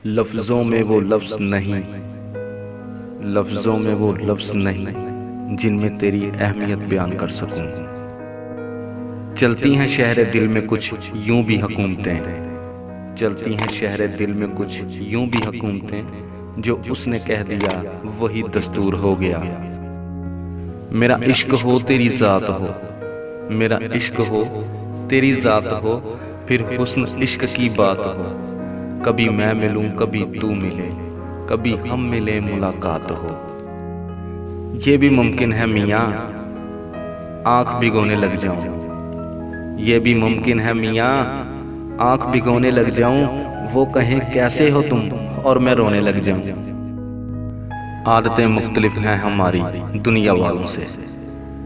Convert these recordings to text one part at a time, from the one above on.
لفظوں میں وہ لفظ نہیں، لفظوں میں وہ لفظ نہیں جن میں تیری اہمیت بیان کر سکوں۔ چلتی ہیں شہر دل میں کچھ یوں بھی حکومتیں، چلتی ہیں شہر دل میں کچھ یوں بھی حکومتیں، جو اس نے کہہ دیا وہی دستور ہو گیا۔ میرا عشق ہو تیری ذات ہو، میرا عشق ہو تیری ذات ہو، پھر حسن عشق کی بات ہو۔ کبھی میں ملوں کبھی تو ملے، کبھی ہم ملے ملاقات ہو۔ یہ بھی ممکن ہے میاں آنکھ بھگونے لگ جاؤں، یہ بھی ممکن ہے میاں آنکھ بھگونے لگ جاؤں، وہ کہیں کیسے ہو تم اور میں رونے لگ جاؤں۔ عادتیں مختلف ہیں ہماری دنیا والوں سے،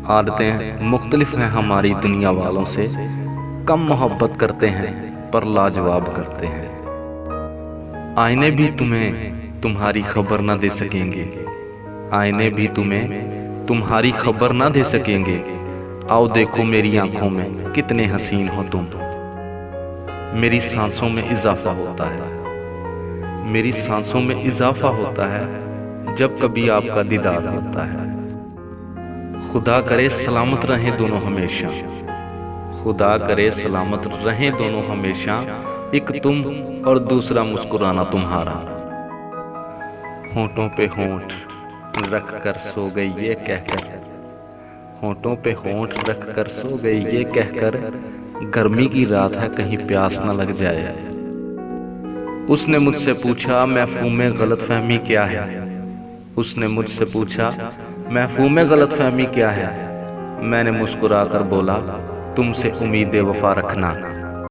عادتیں مختلف ہیں ہماری دنیا والوں سے، کم محبت کرتے ہیں پر لاجواب کرتے ہیں۔ آئینے بھی تمہیں تمہاری خبر نہ دے سکیں گے، آئینے بھی تمہیں تمہاری خبر نہ دے سکیں گے۔ آؤ دیکھو میری آنکھوں میں کتنے حسین ہو تم۔ میری سانسوں میں اضافہ ہوتا ہے، میری سانسوں میں اضافہ ہوتا ہے جب کبھی آپ کا دیدار ہوتا ہے۔ خدا کرے سلامت رہیں دونوں ہمیشہ، خدا کرے سلامت رہیں دونوں ہمیشہ، ایک تم اور دوسرا مسکرانا تمہارا۔ ہونٹوں پہ ہونٹ رکھ کر سو گئی یہ کہہ کر، ہونٹوں پہ ہونٹ رکھ کر سو گئی یہ کہہ کر، گرمی کی رات ہے کہیں پیاس نہ لگ جائے۔ اس نے مجھ سے پوچھا مفہوم غلط فہمی کیا ہے، اس نے مجھ سے پوچھا مفہوم غلط فہمی کیا ہے۔ میں نے مسکرا کر بولا تم سے امید وفا رکھنا۔